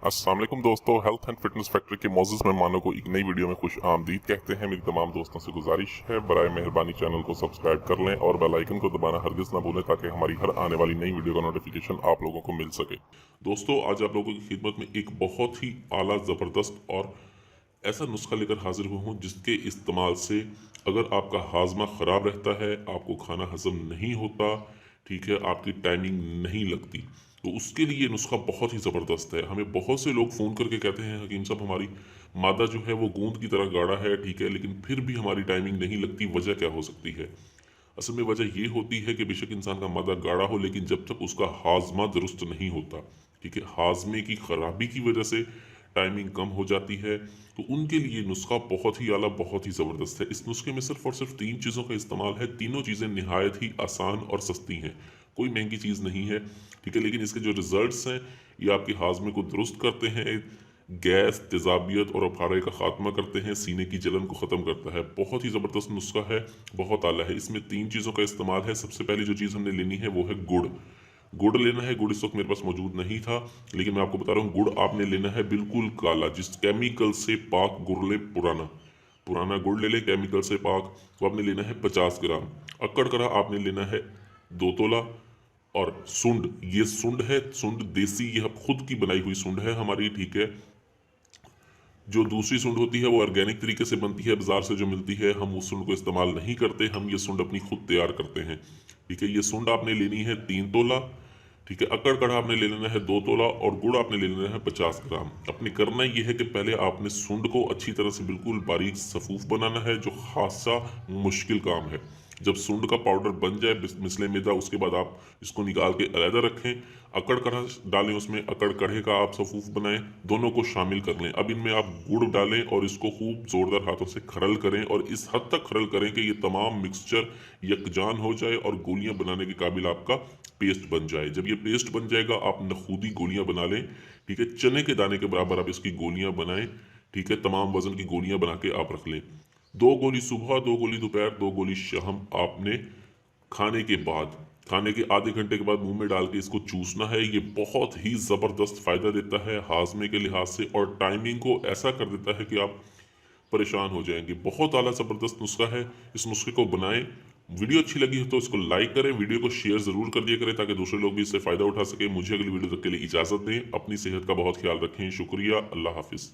अस्सलाम वालेकुम दोस्तों, हेल्थ एंड फिटनेस फैक्ट्री के मौजूद मेहमानों को एक नई वीडियो में खुश आमदीद कहते हैं। मेरी तमाम दोस्तों से गुजारिश है, बराए मेहरबानी चैनल को सब्सक्राइब कर लें और बेल आइकन को दबाना हरगिज ना भूलें ताकि हमारी हर आने वाली नई वीडियो का नोटिफिकेशन आप लोगों को मिल सके। दोस्तों, आज आप लोगों की खिदमत में एक बहुत ही आला ज़बरदस्त और ऐसा नुस्खा लेकर हाजिर हुआ हूँ जिसके इस्तेमाल से अगर आपका हाजमा ख़राब रहता है, आपको खाना हजम नहीं होता, ठीक है, आपकी टाइमिंग नहीं लगती, तो उसके लिए ये नुस्खा बहुत ही ज़बरदस्त है। हमें बहुत से लोग फ़ोन करके कहते हैं, हकीम साहब हमारी मादा जो है वो गूंद की तरह गाढ़ा है, ठीक है, लेकिन फिर भी हमारी टाइमिंग नहीं लगती, वजह क्या हो सकती है? असल में वजह ये होती है कि बेशक इंसान का मादा गाढ़ा हो, लेकिन जब तक उसका हाजमा दुरुस्त नहीं होता, ठीक है, हाजमे की खराबी की वजह से टाइमिंग कम हो जाती है। तो उनके लिए नुस्खा बहुत ही आला, बहुत ही ज़बरदस्त है। इस नुस्खे में सिर्फ और सिर्फ 3 चीज़ों का इस्तेमाल है। तीनों चीज़ें नहायत ही आसान और सस्ती हैं, कोई महंगी चीज़ नहीं है, ठीक है, लेकिन इसके जो रिजल्ट्स हैं ये आपके हाजमे को दुरुस्त करते हैं, गैस, तेजाबियत और अफारे का खात्मा करते हैं, सीने की जलन को ख़त्म करता है। बहुत ही ज़बरदस्त नुस्खा है, बहुत आला है। इसमें 3 चीज़ों का इस्तेमाल है। सबसे पहली जो चीज़ हमने लेनी है वो है गुड़। गुड़ लेना है। गुड़ इस वक्त मेरे पास मौजूद नहीं था, लेकिन मैं आपको बता रहा हूँ, गुड़ आपने लेना है बिल्कुल काला, जिस केमिकल से पाक गुड़ ले, पुराना पुराना गुड़ ले ले, केमिकल से पाक। वो आपने लेना है 50 ग्राम। अक्कड़ करा आपने लेना है 2 तोला। और सुंड, ये सुंड है, सुंड देसी, ये खुद की बनाई हुई सुंड है हमारी, ठीक है। जो दूसरी सुंड होती है वो ऑर्गेनिक तरीके से बनती है, बाजार से जो मिलती है, हम उस सुंड को इस्तेमाल नहीं करते, हम ये सुंड अपनी खुद तैयार करते हैं, ठीक है। ये सुंड आपने लेनी है 3 तोला, ठीक है। अकड़ कड़ा आपने ले लेना है 2 तोला और गुड़ आपने ले लेना है 50 ग्राम। अपने करना ये है कि पहले आपने सुंड को अच्छी तरह से बिल्कुल बारीक सफूफ बनाना है, जो खासा मुश्किल काम है। जब सुंड का पाउडर बन जाए मिसले मैदा, उसके बाद आप इसको निकाल के अलहदा रखें। अकड़ कड़ा डालें, उसमें अकड़ कढ़े का आप सफूफ बनाएं, दोनों को शामिल कर लें। अब इनमें आप गुड़ डालें और इसको खूब ज़ोरदार हाथों से खरल करें, और इस हद तक खरल करें कि ये तमाम मिक्सचर यकजान हो जाए और गोलियां बनाने के काबिल आपका पेस्ट बन जाए। जब ये पेस्ट बन जाएगा, आप नखूदी गोलियां बना लें, ठीक है। चने के दाने के बराबर आप इसकी गोलियां बनाएं, ठीक है। तमाम वजन की गोलियां बना के आप रख लें। 2 गोली सुबह, 2 गोली दोपहर, 2 गोली शाम आपने खाने के बाद, खाने के आधे घंटे के बाद मुंह में डाल के इसको चूसना है। ये बहुत ही ज़बरदस्त फ़ायदा देता है हाजमे के लिहाज से, और टाइमिंग को ऐसा कर देता है कि आप परेशान हो जाएंगे। बहुत आला ज़बरदस्त नुस्खा है, इस नुस्खे को बनाएं। वीडियो अच्छी लगी हो तो इसको लाइक करें, वीडियो को शेयर ज़रूर कर दिया करें ताकि दूसरे लोग भी इससे फ़ायदा उठा सकें। मुझे अगली वीडियो तक के लिए इजाज़त दें। अपनी सेहत का बहुत ख्याल रखें। शुक्रिया। अल्लाह हाफिज़।